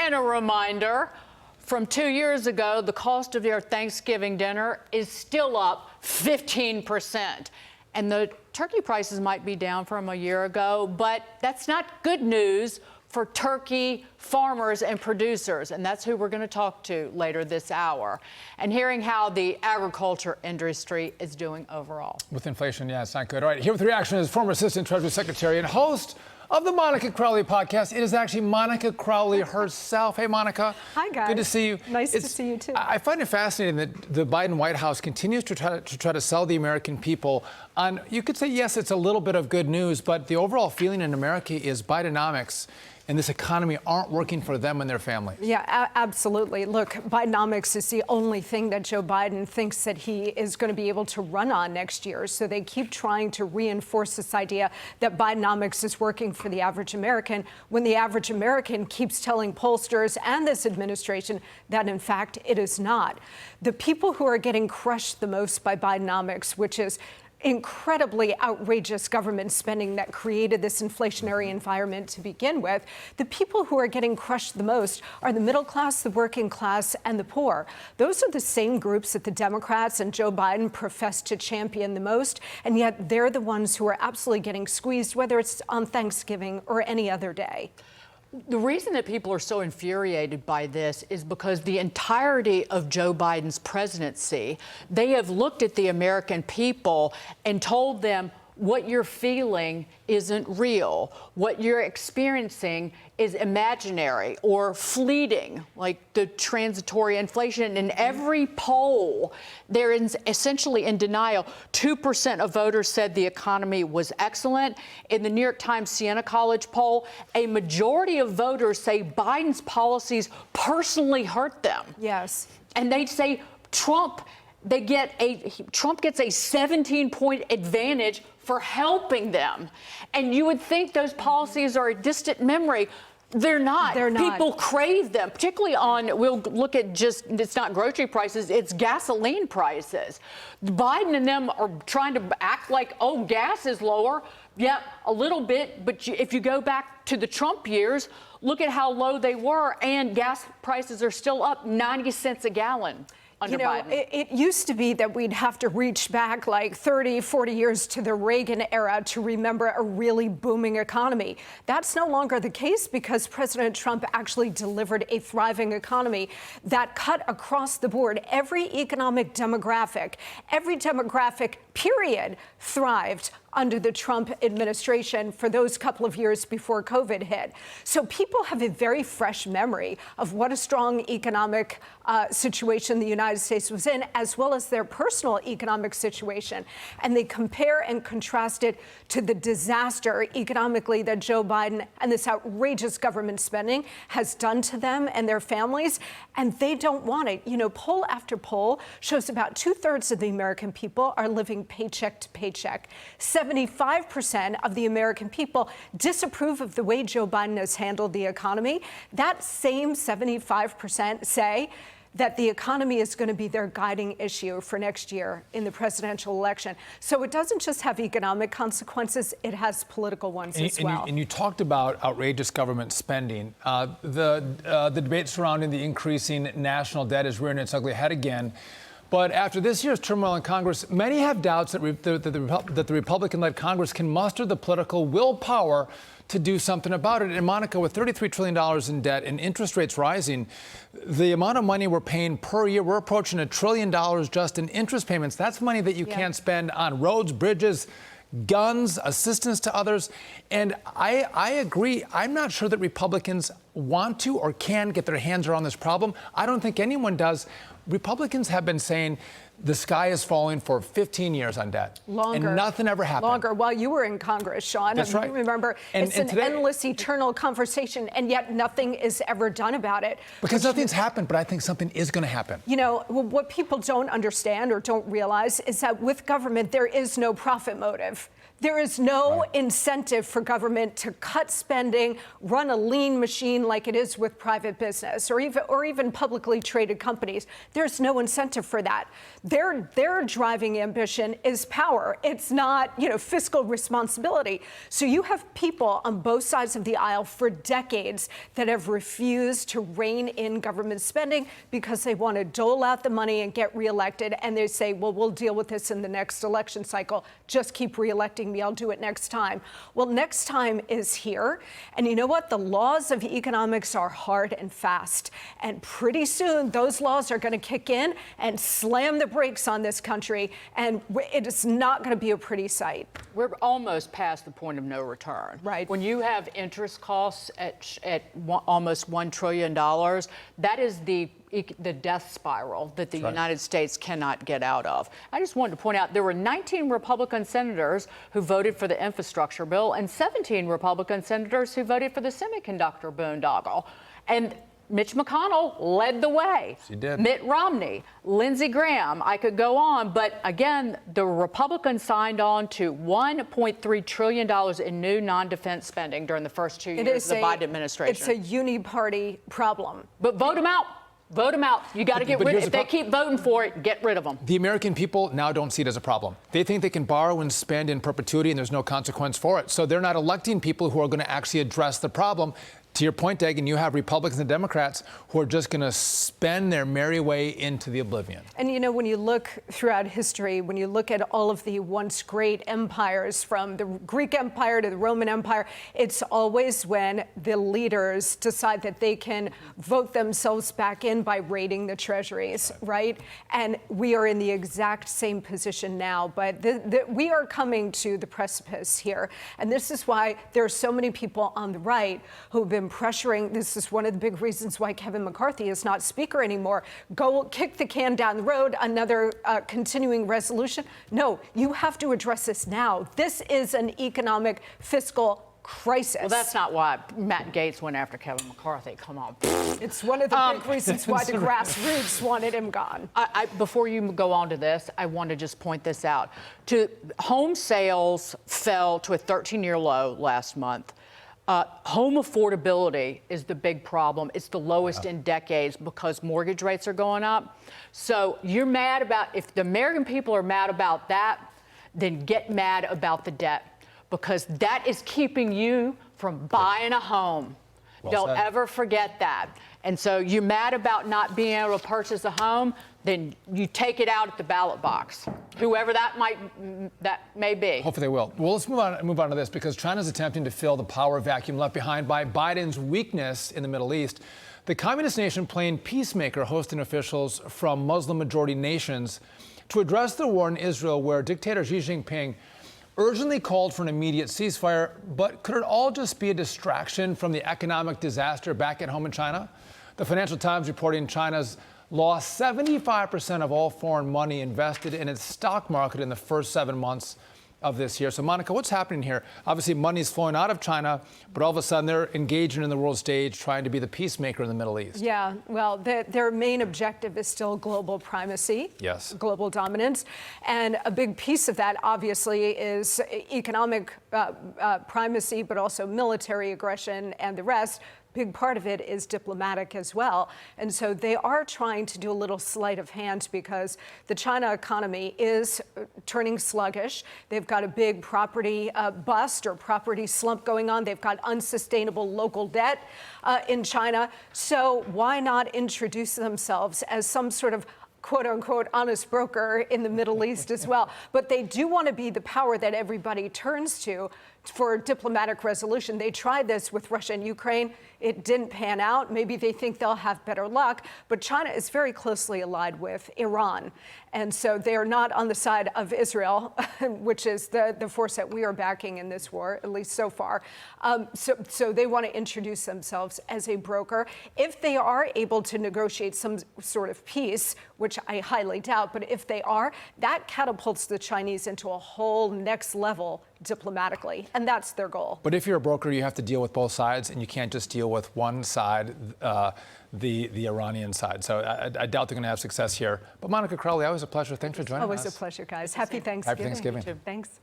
And a reminder, from 2 years ago, the cost of their Thanksgiving dinner is still up 15%. And the turkey prices might be down from a year ago, but that's not good news for turkey farmers and producers. And that's who we're going to talk to later this hour. And hearing how the agriculture industry is doing overall. With inflation, yeah, it's not good. All right, here with the reaction is former Assistant Treasury Secretary and host of the Monica Crowley podcast. It is actually Monica Crowley herself. Hey, Monica. Hi, guys. Good to see you. Nice to see you, too. I find it fascinating that the Biden White House continues to try to sell the American people on, you could say, yes, it's a little bit of good news, but the overall feeling in America is Bidenomics and this economy aren't working for them and their families. Yeah, absolutely. Look, Bidenomics is the only thing that Joe Biden thinks that he is going to be able to run on next year. So they keep trying to reinforce this idea that Bidenomics is working for the average American, when the average American keeps telling pollsters and this administration that, in fact, it is not. The people who are getting crushed the most by Bidenomics, which is incredibly outrageous government spending that created this inflationary environment to begin with, the people who are getting crushed the most are the middle class, the working class, and the poor. Those are the same groups that the Democrats and Joe Biden profess to champion the most, and yet they're the ones who are absolutely getting squeezed, whether it's on Thanksgiving or any other day. The reason that people are so infuriated by this is because the entirety of Joe Biden's presidency, they have looked at the American people and told them what you're feeling isn't real. What you're experiencing is imaginary or fleeting, like the transitory inflation. In every poll, they're essentially in denial. 2% of voters said the economy was excellent. In the New York Times Siena College poll, a majority of voters say Biden's policies personally hurt them. Yes. And they say Trump gets a 17-point advantage for helping them. And you would think those policies are a distant memory. They're not. They're not. People crave them, particularly on, we'll look at just, it's not grocery prices, it's gasoline prices. Biden and them are trying to act like, oh, gas is lower. Yeah, a little bit, but if you go back to the Trump years, look at how low they were, and gas prices are still up 90 cents a gallon. You know, it used to be that we'd have to reach back like 30, 40 years to the Reagan era to remember a really booming economy. That's no longer the case because President Trump actually delivered a thriving economy that cut across the board. Every economic demographic, every demographic period thrived under the Trump administration for those couple of years before COVID hit. So people have a very fresh memory of what a strong economic situation the United States was in, as well as their personal economic situation. And they compare and contrast it to the disaster economically that Joe Biden and this outrageous government spending has done to them and their families, and they don't want it. You know, poll after poll shows about 2/3 of the American people are living paycheck to paycheck. 75% of the American people disapprove of the way Joe Biden has handled the economy. That same 75% say that the economy is going to be their guiding issue for next year in the presidential election. So it doesn't just have economic consequences, it has political ones as well. And you talked about outrageous government spending. The debate surrounding the increasing national debt is rearing its ugly head again. But after this year's turmoil in Congress, many have doubts that the Republican-led Congress can muster the political willpower to do something about it. And Monica, with $33 trillion in debt and interest rates rising, the amount of money we're paying per year, we're approaching $1 trillion just in interest payments. That's money that you can't spend on roads, bridges, guns, assistance to others. And I agree. I'm not sure that Republicans want to or can get their hands around this problem. I don't think anyone does. Republicans have been saying the sky is falling for 15 years on debt. Longer. And nothing ever happened. Longer. While you were in Congress, Sean. That's right. Remember, it's an endless, eternal conversation, and yet nothing is ever done about it. Because nothing's happened, but I think something is going to happen. You know, what people don't understand or don't realize is that with government, there is no profit motive. There is no incentive for government to cut spending, run a lean machine like it is with private business or even publicly traded companies. There's no incentive for that. their driving ambition is power. It's not, fiscal responsibility. So you have people on both sides of the aisle for decades that have refused to rein in government spending because they want to dole out the money and get reelected. And they say, well, we'll deal with this in the next election cycle. Just keep reelecting me. I'll do it next time. Well, next time is here. And you know what? The laws of economics are hard and fast. And pretty soon, those laws are going to kick in and slam the brakes on this country. And it is not going to be a pretty sight. We're almost past the point of no return. Right. When you have interest costs at almost $1 trillion, that is the death spiral that the United States cannot get out of. I just wanted to point out there were 19 Republican senators who voted for the infrastructure bill and 17 Republican senators who voted for the semiconductor boondoggle. And Mitch McConnell led the way. He did. Mitt Romney, Lindsey Graham, I could go on. But again, the Republicans signed on to $1.3 trillion in new non-defense spending during the first 2 years of the Biden administration. It's a uni-party problem. But vote them out. Vote them out. You got to get rid of it. If they keep voting for it, get rid of them. The American people now don't see it as a problem. They think they can borrow and spend in perpetuity and there's no consequence for it. So they're not electing people who are going to actually address the problem. To your point, Dagan, you have Republicans and Democrats who are just going to spend their merry way into the oblivion. And, when you look throughout history, when you look at all of the once great empires, from the Greek Empire to the Roman Empire, it's always when the leaders decide that they can vote themselves back in by raiding the treasuries, right? And we are in the exact same position now. But we are coming to the precipice here. And this is why there are so many people on the right who have been pressuring. This is one of the big reasons why Kevin McCarthy is not speaker anymore. Go kick the can down the road, another continuing resolution. No, you have to address this now. This is an economic fiscal crisis. Well, that's not why Matt Gaetz went after Kevin McCarthy. Come on. It's one of the big reasons why the grassroots wanted him gone. Before you go on to this, I want to just point this out. Home sales fell to a 13-year low last month. Home affordability is the big problem. It's the lowest in decades because mortgage rates are going up. So you're mad about, if the American people are mad about that, then get mad about the debt, because that is keeping you from buying a home. Don't ever forget that. And so you're mad about not being able to purchase a home, then you take it out at the ballot box, whoever that may be. Hopefully they will. Well, let's move on to this, because China's attempting to fill the power vacuum left behind by Biden's weakness in the Middle East. The communist nation playing peacemaker, hosting officials from Muslim-majority nations to address the war in Israel, where dictator Xi Jinping urgently called for an immediate ceasefire. But could it all just be a distraction from the economic disaster back at home in China? The Financial Times reporting China's lost 75% of all foreign money invested in its stock market in the first 7 months of this year. So, Monica, what's happening here? Obviously, money's flowing out of China, but all of a sudden they're engaging in the world stage, trying to be the peacemaker in the Middle East. Yeah, well, their main objective is still global primacy, global dominance. And a big piece of that, obviously, is economic primacy, but also military aggression and the rest. Big part of it is diplomatic as well. And so they are trying to do a little sleight of hand, because the China economy is turning sluggish. They've got a big property bust or property slump going on. They've got unsustainable local debt in China. So why not introduce themselves as some sort of quote unquote honest broker in the Middle East as well? But they do want to be the power that everybody turns to for diplomatic resolution. They tried this with Russia and Ukraine. It didn't pan out. Maybe they think they'll have better luck. But China is very closely allied with Iran. And so they are not on the side of Israel, which is the force that we are backing in this war, at least so far. So they want to introduce themselves as a broker. If they are able to negotiate some sort of peace, which I highly doubt, but if they are, that catapults the Chinese into a whole next level diplomatically, and that's their goal. But if you're a broker, you have to deal with both sides, and you can't just deal with one side, the Iranian side. So I doubt they're going to have success here. But Monica Crowley, always a pleasure. Thanks for joining us. Always a pleasure, guys. Happy Thanksgiving. Happy Thanksgiving. Thanks.